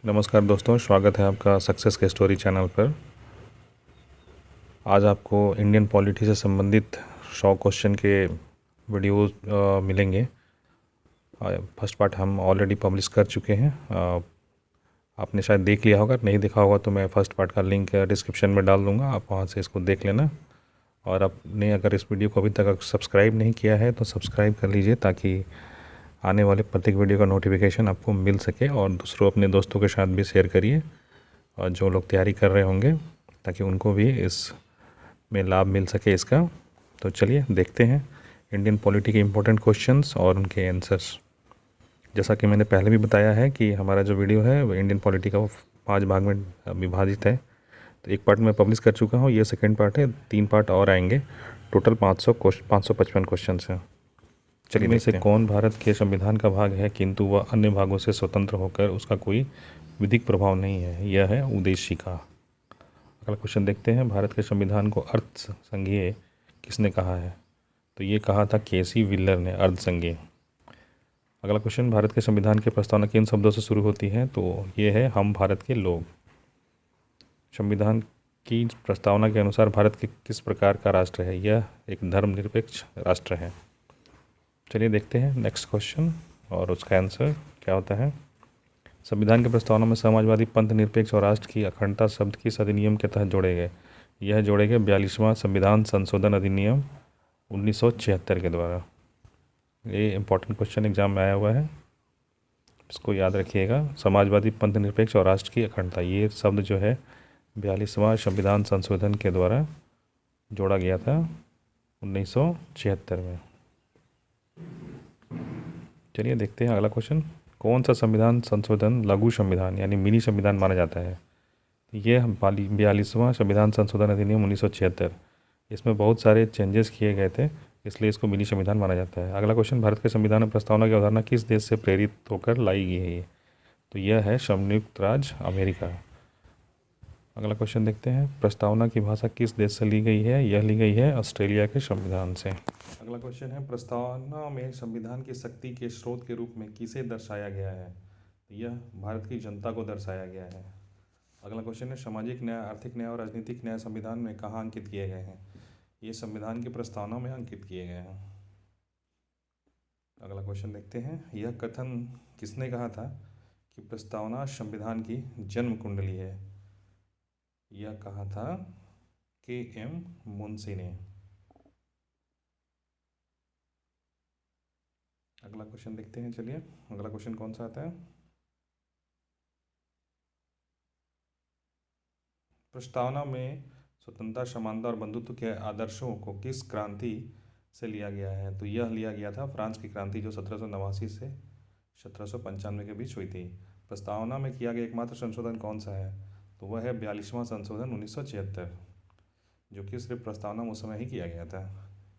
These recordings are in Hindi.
नमस्कार दोस्तों, स्वागत है आपका सक्सेस के स्टोरी चैनल पर। आज आपको इंडियन पॉलिटी से संबंधित 100 क्वेश्चन के वीडियोस मिलेंगे। फर्स्ट पार्ट हम ऑलरेडी पब्लिश कर चुके हैं। आपने शायद देख लिया होगा, नहीं देखा होगा तो मैं फ़र्स्ट पार्ट का लिंक डिस्क्रिप्शन में डाल दूँगा, आप वहाँ से इसको देख लेना। और आपने अगर इस वीडियो को अभी तक सब्सक्राइब नहीं किया है तो सब्सक्राइब कर लीजिए, ताकि आने वाले प्रत्येक वीडियो का नोटिफिकेशन आपको मिल सके। और दूसरों अपने दोस्तों के साथ भी शेयर करिए, और जो लोग तैयारी कर रहे होंगे, ताकि उनको भी इस में लाभ मिल सके इसका। तो चलिए देखते हैं इंडियन पॉलिटी के इम्पोर्टेंट क्वेश्चंस और उनके आंसर्स। जैसा कि मैंने पहले भी बताया है कि हमारा जो वीडियो है वो इंडियन पॉलिटी का वो 5 भाग में विभाजित है। तो एक पार्ट मैं पब्लिश कर चुका हूँ, ये सेकेंड पार्ट है, 3 पार्ट और आएंगे। टोटल 555 क्वेश्चन हैं। चलिए में से कौन भारत के संविधान का भाग है किंतु वह अन्य भागों से स्वतंत्र होकर उसका कोई विधिक प्रभाव नहीं है? यह है उद्देशिका। अगला क्वेश्चन देखते हैं, भारत के संविधान को अर्ध संघीय किसने कहा है? तो ये कहा था केसी व्हीलर ने, अर्ध संघीय। अगला क्वेश्चन, भारत के संविधान की प्रस्तावना किन शब्दों से शुरू होती है? तो ये है हम भारत के लोग। संविधान की प्रस्तावना के अनुसार भारत के किस प्रकार का राष्ट्र है? यह एक धर्मनिरपेक्ष राष्ट्र है। चलिए देखते हैं नेक्स्ट क्वेश्चन और उसका आंसर क्या होता है। संविधान की प्रस्तावना में समाजवादी, पंथ निरपेक्ष और राष्ट्र की अखंडता शब्द किस अधिनियम के तहत जोड़े गए? यह जोड़े गए 42वां संविधान संशोधन अधिनियम 1976 के द्वारा। ये इंपॉर्टेंट क्वेश्चन एग्जाम में आया हुआ है, इसको याद रखिएगा। समाजवादी, पंथ निरपेक्ष और राष्ट्र की अखंडता, ये शब्द जो है 42वां संविधान संशोधन के द्वारा जोड़ा गया था 1976 में। चलिए देखते हैं अगला क्वेश्चन, कौन सा संविधान संशोधन लघु संविधान यानी मिनी संविधान माना जाता है? ये 42वां संविधान संशोधन अधिनियम 1976, इसमें बहुत सारे चेंजेस किए गए थे, इसलिए इसको मिनी संविधान माना जाता है। अगला क्वेश्चन, भारत के संविधान में प्रस्तावना की अवधारणा किस देश से प्रेरित होकर लाई गई है? तो यह है संयुक्त राज्य अमेरिका। अगला क्वेश्चन देखते हैं, प्रस्तावना की भाषा किस देश से ली गई है? यह ली गई है ऑस्ट्रेलिया के संविधान से। अगला क्वेश्चन है, प्रस्तावना में संविधान की शक्ति के स्रोत के रूप में किसे दर्शाया गया है? यह भारत की जनता को दर्शाया गया है। अगला क्वेश्चन है, सामाजिक न्याय, आर्थिक न्याय और राजनीतिक न्याय संविधान में कहाँ अंकित किए गए हैं? ये संविधान की प्रस्तावना में अंकित किए गए हैं। अगला क्वेश्चन देखते हैं, यह कथन किसने कहा था कि प्रस्तावना संविधान की जन्म कुंडली है? यह कहा था के.एम. मुंशी ने। अगला क्वेश्चन देखते हैं, चलिए अगला क्वेश्चन कौन सा आता है। प्रस्तावना में स्वतंत्रता, समानता और बंधुत्व के आदर्शों को किस क्रांति से लिया गया है? तो यह लिया गया था फ्रांस की क्रांति, जो 1789 से 1795 के बीच हुई थी। प्रस्तावना में किया गया एकमात्र संशोधन कौन सा है? तो वह है 42वां संशोधन 1976, जो कि सिर्फ प्रस्तावना में उस समय ही किया गया था।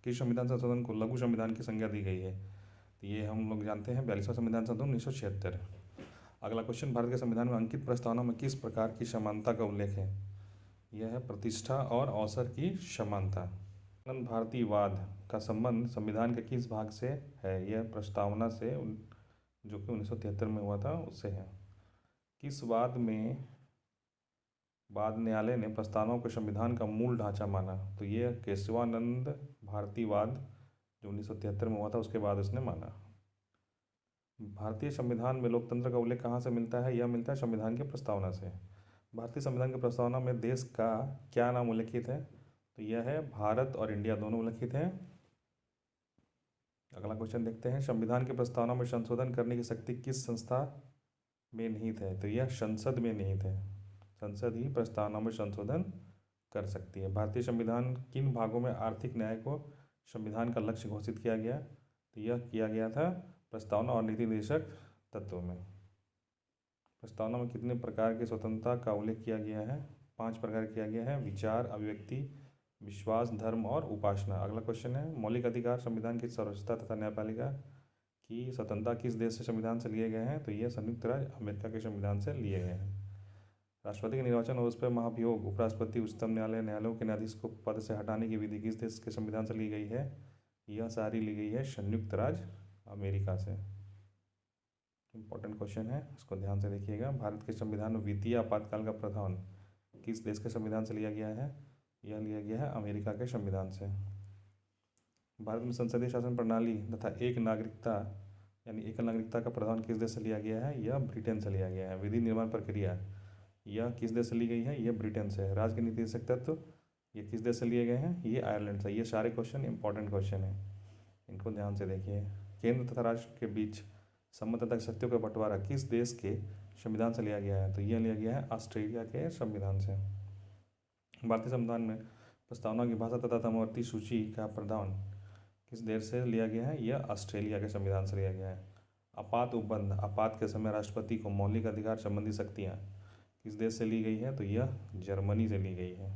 किस संविधान संशोधन को लघु संविधान की संज्ञा दी गई है? तो ये हम लोग जानते हैं 42वां संविधान संशोधन 1976। अगला क्वेश्चन, भारत के संविधान में अंकित प्रस्तावना में किस प्रकार की समानता का उल्लेख है? यह है प्रतिष्ठा और अवसर की समानता। आनंद भारतीयवाद का संबंध संविधान के किस भाग से है? यह प्रस्तावना से, जो कि 1973 में हुआ था, उससे है। किस बाद न्यायालय ने प्रस्तावना को संविधान का मूल ढांचा माना? तो यह केशवानंद भारतीयवाद, जो 1973 में हुआ था, उसके बाद उसने माना। भारतीय संविधान में लोकतंत्र का उल्लेख कहाँ से मिलता है? यह मिलता है संविधान की प्रस्तावना से। भारतीय संविधान की प्रस्तावना में देश का क्या नाम उल्लेखित है? तो यह है भारत और इंडिया दोनों उल्लेखित हैं। अगला क्वेश्चन देखते हैं, संविधान की प्रस्तावना में संशोधन करने की शक्ति किस संस्था में निहित है? तो यह संसद में निहित है। संसद ही प्रस्तावना में संशोधन कर सकती है। भारतीय संविधान किन भागों में आर्थिक न्याय को संविधान का लक्ष्य घोषित किया गया? तो यह किया गया था प्रस्तावना और नीति निर्देशक तत्वों में। प्रस्तावना में कितने प्रकार की स्वतंत्रता का उल्लेख किया गया है? 5 प्रकार किया गया है, विचार, अभिव्यक्ति, विश्वास, धर्म और उपासना। अगला क्वेश्चन है, मौलिक अधिकार संविधान की सर्वोच्चता तथा न्यायपालिका की स्वतंत्रता किस देश से संविधान से लिए गए हैं? तो ये संयुक्त राज्य अमेरिका के संविधान से लिए गए हैं। राष्ट्रपति के निर्वाचन और उस पर महाभियोग, उपराष्ट्रपति, उच्चतम न्यायालय, न्यायालयों के न्यायाधीश को पद से हटाने की विधि किस देश के संविधान से ली गई है? यह सारी ली गई है संयुक्त राज्य अमेरिका से। इम्पोर्टेंट क्वेश्चन है, इसको ध्यान से देखिएगा। भारत के संविधान में वित्तीय आपातकाल का प्रावधान किस देश के संविधान से लिया गया है? यह लिया गया है अमेरिका के संविधान से। भारत में संसदीय शासन प्रणाली तथा एक नागरिकता यानी एकल नागरिकता का प्रावधान किस देश से लिया गया है? यह ब्रिटेन से लिया गया है। विधि निर्माण प्रक्रिया यह किस देश से ली गई है? यह ब्रिटेन से है। राज्य के नीतिशक तत्व ये किस देश से लिए गए हैं? ये आयरलैंड से। ये सारे क्वेश्चन इंपॉर्टेंट क्वेश्चन हैं, इनको ध्यान से देखिए। केंद्र तथा राज्य के बीच संबंध तथा शक्तियों का बंटवारा किस देश के संविधान से लिया गया है? तो यह लिया गया है ऑस्ट्रेलिया के संविधान से। भारतीय संविधान में प्रस्तावना की भाषा तथा समवर्ती सूची का प्रावधान किस देश से लिया गया है? यह ऑस्ट्रेलिया के संविधान से लिया गया है। आपात उपबंध आपात के समय राष्ट्रपति को मौलिक अधिकार संबंधी शक्तियाँ किस देश से ली गई है? तो यह जर्मनी से ली गई है।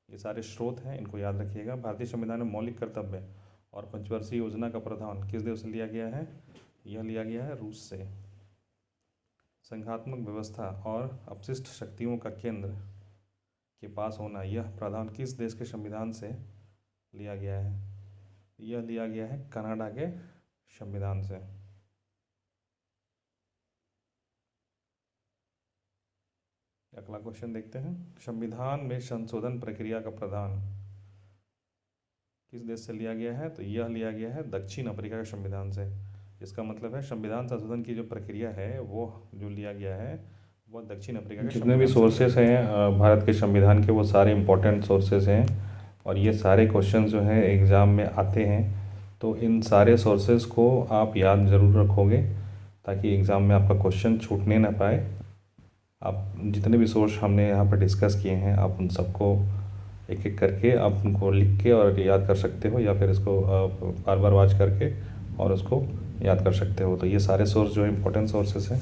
ये सारे स्रोत हैं, इनको याद रखिएगा। भारतीय संविधान में मौलिक कर्तव्य और पंचवर्षीय योजना का प्रावधान किस देश से लिया गया है? यह लिया गया है रूस से। संघात्मक व्यवस्था और अपशिष्ट शक्तियों का केंद्र के पास होना यह प्रावधान किस देश के संविधान से लिया गया है? यह लिया गया है कनाडा के संविधान से। अगला क्वेश्चन देखते हैं। संविधान में संशोधन प्रक्रिया का प्रावधान किस देश से लिया गया है? तो यह लिया गया है दक्षिण अफ्रीका के संविधान से। इसका मतलब है संविधान संशोधन की जो प्रक्रिया है वो जो लिया गया है वो दक्षिण अफ्रीका के जितने भी सोर्सेस हैं भारत के संविधान के वो सारे इंपॉर्टेंट सोर्सेस हैं और ये सारे क्वेश्चन जो हैं एग्ज़ाम में आते हैं। तो इन सारे सोर्सेस को आप याद ज़रूर रखोगे ताकि एग्ज़ाम में आपका क्वेश्चन छूटने ना पाए। आप जितने भी सोर्स हमने यहाँ पर डिस्कस किए हैं आप उन सबको एक एक करके आप उनको लिख के और याद कर सकते हो या फिर इसको बार बार वॉच करके और उसको याद कर सकते हो। तो ये सारे सोर्स जो इम्पोर्टेंट सोर्सेस हैं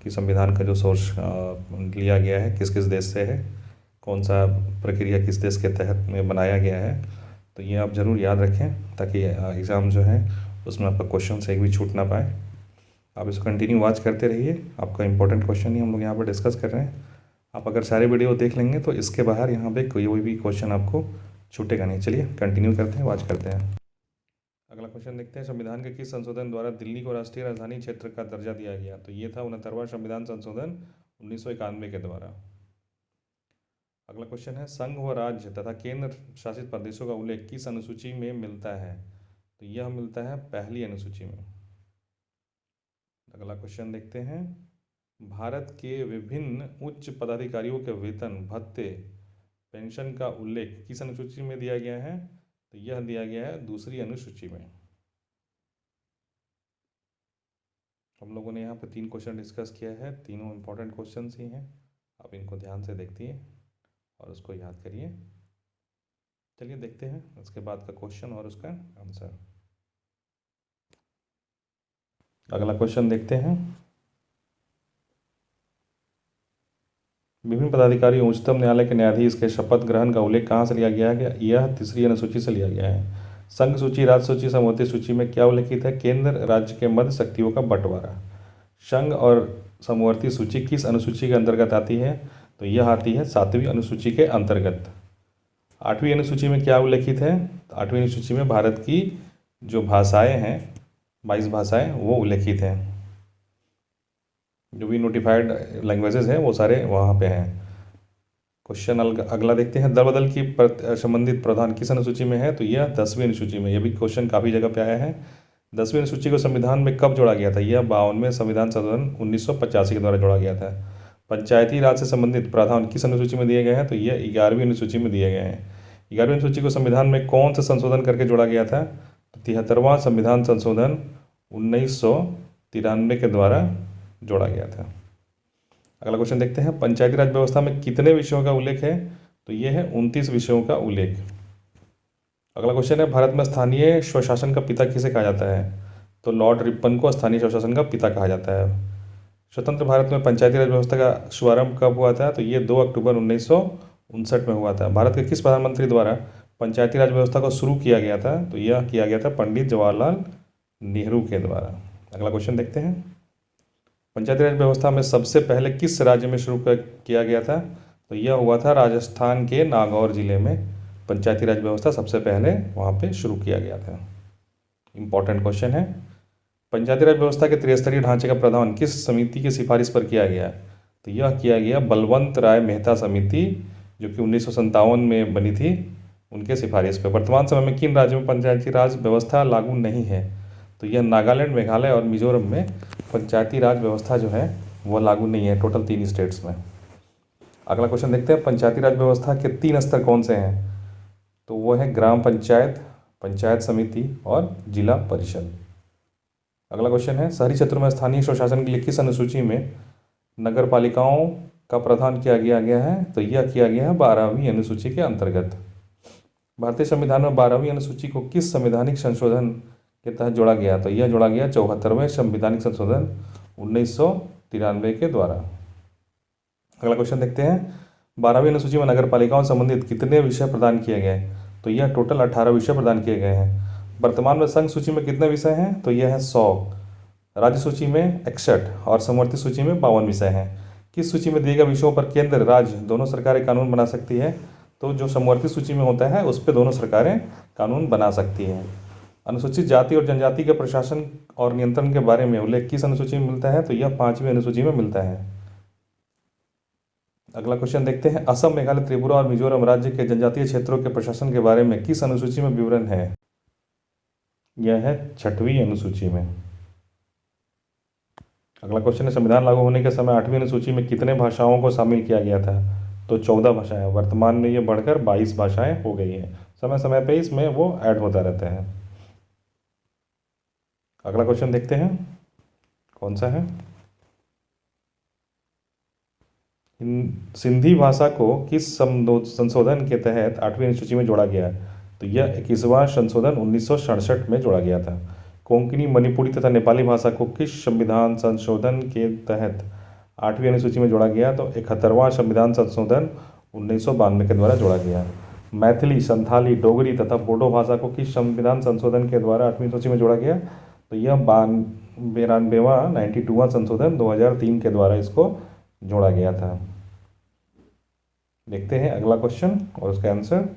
कि संविधान का जो सोर्स लिया गया है किस किस देश से है, कौन सा प्रक्रिया किस देश के तहत में बनाया गया है, तो ये आप ज़रूर याद रखें ताकि एग्ज़ाम जो है उसमें आपका क्वेश्चन से एक भी छूट ना पाए। आप इसको कंटिन्यू वॉच करते रहिए, आपका इंपॉर्टेंट क्वेश्चन ही हम लोग यहाँ पर डिस्कस कर रहे हैं। आप अगर सारे वीडियो देख लेंगे तो इसके बाहर यहाँ पे कोई भी क्वेश्चन आपको छूटेगा नहीं। चलिए कंटिन्यू करते हैं, वॉच करते हैं। अगला क्वेश्चन देखते हैं। संविधान के किस संशोधन द्वारा दिल्ली को राष्ट्रीय राजधानी क्षेत्र का दर्जा दिया गया? तो ये था 69वां संविधान संशोधन 1991 के द्वारा। अगला क्वेश्चन है संघ व राज्य तथा केंद्र शासित प्रदेशों का उल्लेख किस अनुसूची में मिलता है? तो यह मिलता है पहली अनुसूची में। अगला क्वेश्चन देखते हैं। भारत के विभिन्न उच्च पदाधिकारियों के वेतन भत्ते पेंशन का उल्लेख किस अनुसूची में दिया गया है? तो यह दिया गया है दूसरी अनुसूची में। हम लोगों ने यहाँ पे 3 क्वेश्चन डिस्कस किया है, तीनों इंपॉर्टेंट क्वेश्चन ही हैं। आप इनको ध्यान से देखिए और उसको याद करिए। चलिए देखते हैं उसके बाद का क्वेश्चन और उसका आंसर। अगला क्वेश्चन देखते हैं। विभिन्न पदाधिकारी उच्चतम न्यायालय के न्यायाधीश के शपथ ग्रहण का उल्लेख कहाँ से लिया गया है? यह तीसरी अनुसूची से लिया गया है। संघ सूची, राज्य सूची, समवर्ती सूची में क्या उल्लेखित है? केंद्र राज्य के मध्य शक्तियों का बंटवारा। संघ और समवर्ती सूची किस अनुसूची के अंतर्गत आती है? तो यह आती है 7वीं अनुसूची के अंतर्गत। 8वीं अनुसूची में क्या उल्लेखित है? 8वीं अनुसूची में भारत की जो भाषाएँ हैं 22 भाषाएँ वो उल्लेखित हैं। जो भी नोटिफाइड लैंग्वेजेस हैं वो सारे वहाँ पे हैं। क्वेश्चन अगला देखते हैं। दल बदल की संबंधित प्रावधान किस अनुसूची में है? तो यह 10वीं अनुसूची में। यह भी क्वेश्चन काफ़ी जगह पे आया है। 10वीं अनुसूची को संविधान में कब जोड़ा गया था? यह 52वें संविधान संशोधन 1985 के द्वारा जोड़ा गया था। पंचायती राज से संबंधित प्रावधान किस अनुसूची में दिए गए हैं? तो यह 11वीं अनुसूची में दिए गए हैं। 11वीं अनुसूची को संविधान में कौन सा संशोधन करके जोड़ा गया था? तो 73वां संविधान संशोधन 1993 के द्वारा जोड़ा गया था। अगला क्वेश्चन देखते हैं। पंचायती राज व्यवस्था में कितने विषयों का उल्लेख है? तो यह है 29 विषयों का उल्लेख। अगला क्वेश्चन है। भारत में स्थानीय स्वशासन का पिता किसे कहा जाता है? तो लॉर्ड रिपन को स्थानीय स्वशासन का पिता कहा जाता है। स्वतंत्र भारत में पंचायती राज व्यवस्था का शुभारंभ कब हुआ था? तो ये 2 अक्टूबर 1959 में हुआ था। भारत के किस प्रधानमंत्री द्वारा पंचायती राज व्यवस्था को शुरू किया गया था? तो यह किया गया था पंडित जवाहरलाल नेहरू के द्वारा। अगला क्वेश्चन देखते हैं। पंचायती राज व्यवस्था में सबसे पहले किस राज्य में शुरू किया गया था? तो यह हुआ था राजस्थान के नागौर जिले में पंचायती राज व्यवस्था सबसे पहले वहाँ पे शुरू किया गया था। इम्पॉर्टेंट क्वेश्चन है। पंचायती राज व्यवस्था के त्रिस्तरीय ढांचे का प्रावधान किस समिति की सिफारिश पर किया गया? तो यह किया गया बलवंत राय मेहता समिति, जो कि 1957 में बनी थी, उनके सिफारिश पर। वर्तमान समय में किन राज्यों में पंचायती राज व्यवस्था लागू नहीं है? तो यह नागालैंड, मेघालय और मिजोरम में पंचायती राज व्यवस्था जो है वो लागू नहीं है, टोटल 3 स्टेट्स में। अगला क्वेश्चन देखते हैं, पंचायती राज व्यवस्था के 3 स्तर कौन से हैं? तो वो है ग्राम पंचायत, पंचायत समिति और जिला परिषद। अगला क्वेश्चन है, शहरी क्षेत्रों में स्थानीय स्वशासन के लिए किस अनुसूची में नगर पालिकाओं का प्रावधान किया गया है? तो यह किया गया है 12वीं अनुसूची के अंतर्गत। भारतीय संविधान में 12वीं अनुसूची को किस संवैधानिक संशोधन के तहत जोड़ा गया? तो यह जोड़ा गया 74वें संवैधानिक संशोधन 1993 के द्वारा। अगला क्वेश्चन देखते हैं, 12वीं अनुसूची में नगर पालिकाओं से संबंधित कितने विषय प्रदान किए गए? तो यह टोटल 18 विषय प्रदान किए गए हैं। वर्तमान में संघ सूची में कितने विषय हैं? तो यह है 100, राज्य सूची में 61 और समवर्ती सूची में 52 विषय हैं। किस सूची में दिए गए विषयों पर केंद्र राज्य दोनों सरकारें कानून बना सकती है? तो जो समवर्ती सूची में होता है उस पर दोनों सरकारें कानून बना सकती हैं। अनुसूचित जाति और जनजाति के प्रशासन और नियंत्रण के बारे में उल्लेख किस अनुसूची में मिलता है? तो यह 5वीं अनुसूची में मिलता है। अगला क्वेश्चन देखते हैं, असम, मेघालय, त्रिपुरा और मिजोरम राज्य के जनजातीय क्षेत्रों के प्रशासन के बारे में किस अनुसूची में विवरण है? यह है 6वीं अनुसूची में। अगला क्वेश्चन है, संविधान लागू होने के समय 8वीं अनुसूची में कितने भाषाओं को शामिल किया गया था? तो 14 भाषाएं। वर्तमान में ये बढ़कर 22 भाषाएं हो गई हैं। समय समय पे इसमें वो ऐड होता रहता है। अगला क्वेश्चन देखते हैं, कौन सा है, सिंधी भाषा को किस संशोधन के तहत 8वीं अनुसूची में जोड़ा गया? तो यह 21वां संशोधन 1967 में जोड़ा गया था। कोंकणी, मणिपुरी तथा नेपाली भाषा को किस संविधान संशोधन के तहत 8वीं अनुसूची में जोड़ा गया? तो 71वां संविधान संशोधन 1992 के द्वारा जोड़ा गया। मैथिली, संथाली, डोगरी तथा बोडो भाषा को किस संविधान संशोधन के द्वारा 8वीं सूची में जोड़ा गया? तो यह 92वां संशोधन 2003 के द्वारा इसको जोड़ा गया था। देखते हैं अगला क्वेश्चन और उसका आंसर।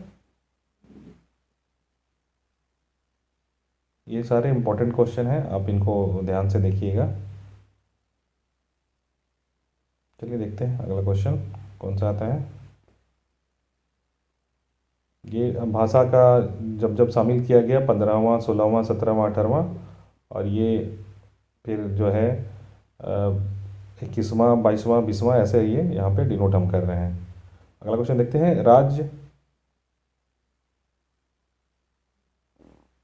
ये सारे इंपॉर्टेंट क्वेश्चन हैं, आप इनको ध्यान से देखिएगा। चलिए देखते हैं अगला क्वेश्चन कौन सा आता है। ये भाषा का जब जब शामिल किया गया 15वां, 16वां, 17वां, 18वां, और ये फिर जो है 21वां, 22वां, 20वां, ऐसे ये यहाँ पे डिनोट हम कर रहे हैं। अगला क्वेश्चन देखते हैं, राज्य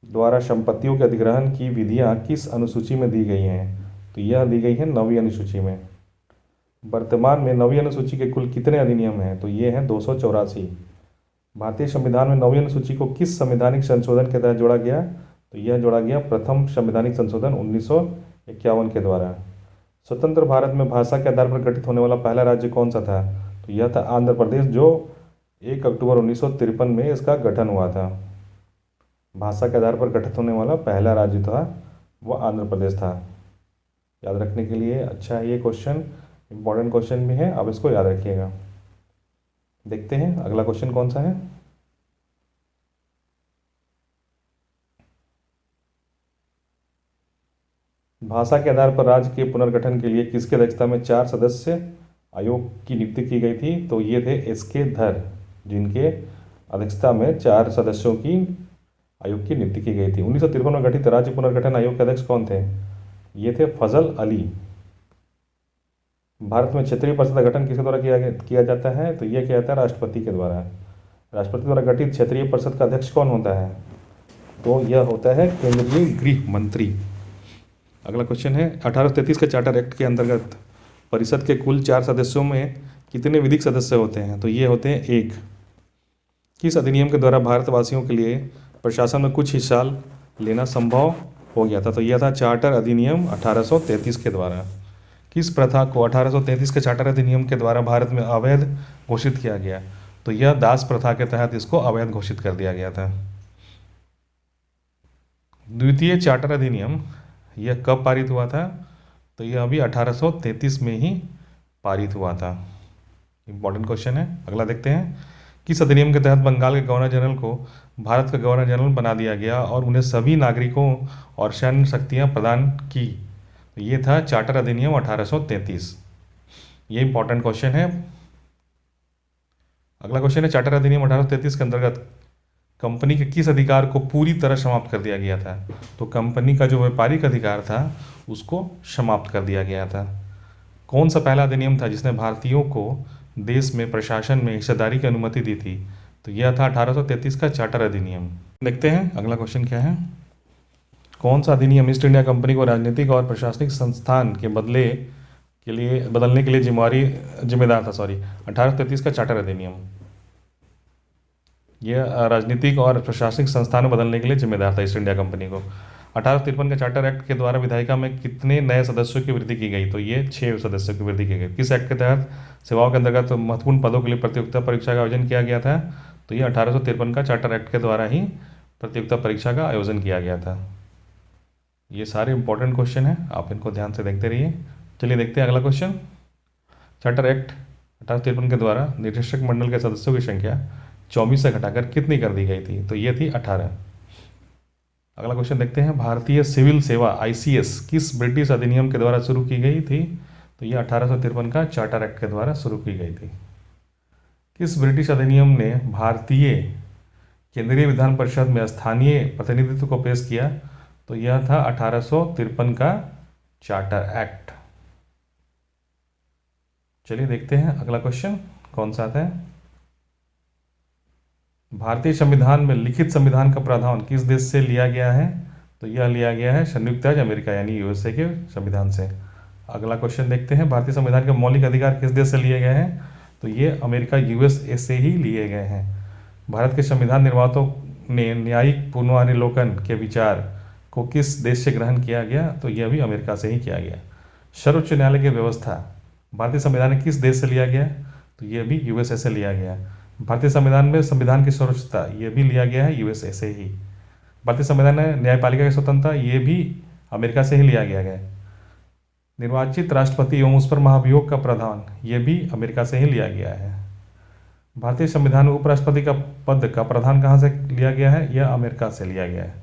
द्वारा संपत्तियों के अधिग्रहण की विधियाँ किस अनुसूची में दी गई हैं? तो यह दी गई है 9वीं अनुसूची में। वर्तमान में 9वीं अनुसूची के कुल कितने अधिनियम हैं? तो ये हैं 284। भारतीय संविधान में 9वीं अनुसूची को किस संवैधानिक संशोधन के तहत जोड़ा गया? तो यह जोड़ा गया प्रथम संवैधानिक संशोधन 1951 के द्वारा। स्वतंत्र भारत में भाषा के आधार पर गठित होने वाला पहला राज्य कौन सा था? तो यह था आंध्र प्रदेश, जो 1 अक्टूबर 1953 में इसका गठन हुआ था। भाषा के आधार पर गठित होने वाला पहला राज्य था वो आंध्र प्रदेश था। याद रखने के लिए अच्छा है ये क्वेश्चन, इंपॉर्टेंट क्वेश्चन भी है, आप इसको याद रखिएगा। देखते हैं अगला क्वेश्चन कौन सा है। भाषा के आधार पर राज्य के पुनर्गठन के लिए किसकी अध्यक्षता में 4 सदस्य आयोग की नियुक्ति की गई थी? तो ये थे एस.के. धर, जिनके अध्यक्षता में 4 सदस्यों की आयोग की नियुक्ति की गई थी। 1953 में गठित राज्य पुनर्गठन आयोग के अध्यक्ष कौन थे? ये थे फजल अली। भारत में क्षेत्रीय परिषद का गठन किसके द्वारा किया जाता है? तो यह किया जाता है राष्ट्रपति के द्वारा। राष्ट्रपति द्वारा गठित क्षेत्रीय परिषद का अध्यक्ष कौन होता है? तो यह होता है केंद्रीय गृह मंत्री। अगला क्वेश्चन है, 1833 के चार्टर एक्ट के अंतर्गत परिषद के कुल 4 सदस्यों में कितने विधिक सदस्य होते हैं? तो ये होते हैं 1। किस अधिनियम के द्वारा भारतवासियों के लिए प्रशासन में कुछ हिस्सा लेना संभव हो गया था? तो यह था चार्टर अधिनियम 1833 के द्वारा। किस प्रथा को 1833 के चार्टर अधिनियम के द्वारा भारत में अवैध घोषित किया गया? तो यह दास प्रथा के तहत इसको अवैध घोषित कर दिया गया था। द्वितीय चार्टर अधिनियम यह कब पारित हुआ था? तो यह अभी 1833 में ही पारित हुआ था। इंपॉर्टेंट क्वेश्चन है। अगला देखते हैं, किस अधिनियम के तहत बंगाल के गवर्नर जनरल को भारत का गवर्नर जनरल बना दिया गया और उन्हें सभी नागरिकों और सैन्य शक्तियां प्रदान की? तो ये था चार्टर अधिनियम 1833। ये इंपॉर्टेंट क्वेश्चन है। अगला क्वेश्चन है, चार्टर अधिनियम 1833 के अंतर्गत कंपनी के किस अधिकार को पूरी तरह समाप्त कर दिया गया था? तो कंपनी का जो व्यापारिक अधिकार था उसको समाप्त कर दिया गया था। कौन सा पहला अधिनियम था जिसने भारतीयों को देश में प्रशासन में हिस्सेदारी की अनुमति दी थी? तो यह था 1833 का चार्टर अधिनियम। देखते हैं अगला क्वेश्चन क्या है। कौन सा अधिनियम ईस्ट इंडिया कंपनी को राजनीतिक और प्रशासनिक संस्थान के बदलने के लिए जिम्मेदार था? 1833 का चार्टर अधिनियम। यह राजनीतिक और प्रशासनिक संस्थान में बदलने के लिए जिम्मेदार था ईस्ट इंडिया कंपनी को। 1853 के चार्टर एक्ट के द्वारा विधायिका में कितने नए सदस्यों की वृद्धि की गई? तो ये 6 सदस्यों की वृद्धि की गई। किस एक्ट के तहत सेवाओं के अंतर्गत महत्वपूर्ण पदों के लिए प्रतियोगिता परीक्षा का आयोजन किया गया था? तो ये 1853 का चार्टर एक्ट के द्वारा ही प्रतियोगिता परीक्षा का आयोजन किया गया था। ये सारे इंपॉर्टेंट क्वेश्चन हैं, आप इनको ध्यान से देखते रहिए। चलिए देखते हैं अगला क्वेश्चन। चार्टर एक्ट 1853 के द्वारा निदेशक मंडल के सदस्यों की संख्या 24 से घटाकर कितनी कर दी गई थी? तो ये थी 18। अगला क्वेश्चन देखते हैं, भारतीय सिविल सेवा ICS किस ब्रिटिश अधिनियम के द्वारा शुरू की गई थी? तो ये 1853 का चार्टर एक्ट के द्वारा शुरू की गई थी। किस ब्रिटिश अधिनियम ने भारतीय केंद्रीय विधान परिषद में स्थानीय प्रतिनिधित्व को पेश किया? तो यह था 1853 का चार्टर एक्ट। चलिए देखते हैं अगला क्वेश्चन कौन सा आता है। भारतीय संविधान में लिखित संविधान का प्रावधान किस देश से लिया गया है? तो यह लिया गया है संयुक्त राज्य अमेरिका यानी USA के संविधान से। अगला क्वेश्चन देखते हैं, भारतीय संविधान के मौलिक अधिकार किस देश से लिए गए हैं? तो ये अमेरिका USA से ही लिए गए हैं। भारत के संविधान निर्माताओं ने न्यायिक पुनर्विलोकन के विचार को किस देश से ग्रहण किया गया? तो यह भी अमेरिका से ही किया गया। सर्वोच्च न्यायालय की व्यवस्था भारतीय संविधान में किस देश से लिया गया? तो यह भी USA से लिया गया। भारतीय संविधान में संविधान की सर्वोच्चता यह भी लिया गया है USA से ही। भारतीय संविधान में न्यायपालिका की स्वतंत्रता ये भी अमेरिका से ही लिया गया है। निर्वाचित राष्ट्रपति एवं उस पर महाभियोग का प्रावधान ये भी अमेरिका से ही लिया गया है। भारतीय संविधान में उपराष्ट्रपति का पद का प्रावधान कहाँ से लिया गया है? यह अमेरिका से लिया गया है।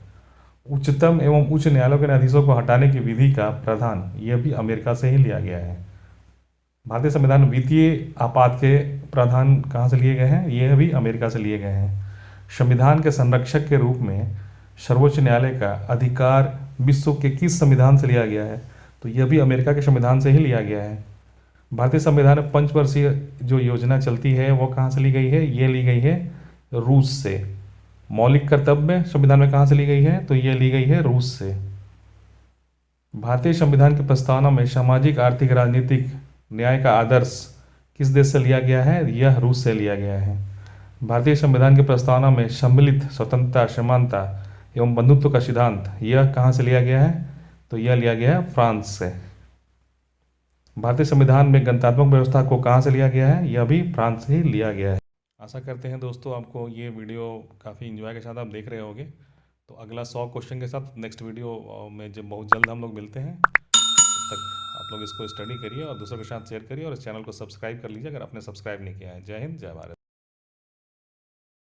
उच्चतम एवं उच्च न्यायालयों के न्यायाधीशों को हटाने की विधि का प्रावधान यह भी अमेरिका से ही लिया गया है। भारतीय संविधान में वित्तीय आपात के प्रावधान कहाँ से लिए गए हैं? यह भी अमेरिका से लिए गए हैं। संविधान के संरक्षक के रूप में सर्वोच्च न्यायालय का अधिकार विश्व के किस संविधान से लिया गया है? तो यह भी अमेरिका के संविधान से ही लिया गया है। भारतीय संविधान में पंचवर्षीय जो योजना चलती है वो कहाँ से ली गई है? ये ली गई है रूस से। मौलिक कर्तव्य संविधान में कहाँ से ली गई है? तो ये ली गई है रूस से। भारतीय संविधान की प्रस्तावना में सामाजिक आर्थिक राजनीतिक न्याय का आदर्श किस देश से लिया गया है? यह रूस से लिया गया है। भारतीय संविधान की प्रस्तावना में सम्मिलित स्वतंत्रता समानता एवं बंधुत्व का सिद्धांत यह कहाँ से लिया गया है? तो यह लिया गया है फ्रांस से। भारतीय संविधान में गणतात्मक व्यवस्था को कहाँ से लिया गया है? यह भी फ्रांस से ही लिया गया है। आशा करते हैं दोस्तों आपको ये वीडियो काफ़ी इंजॉय के साथ आप देख रहे होंगे। तो अगला 100 क्वेश्चन के साथ नेक्स्ट वीडियो में जब बहुत जल्द हम लोग मिलते हैं, तब तक आप लोग इसको स्टडी करिए और दूसरों के साथ शेयर करिए और इस चैनल को सब्सक्राइब कर लीजिए अगर आपने सब्सक्राइब नहीं किया है। जय हिंद, जय भारत।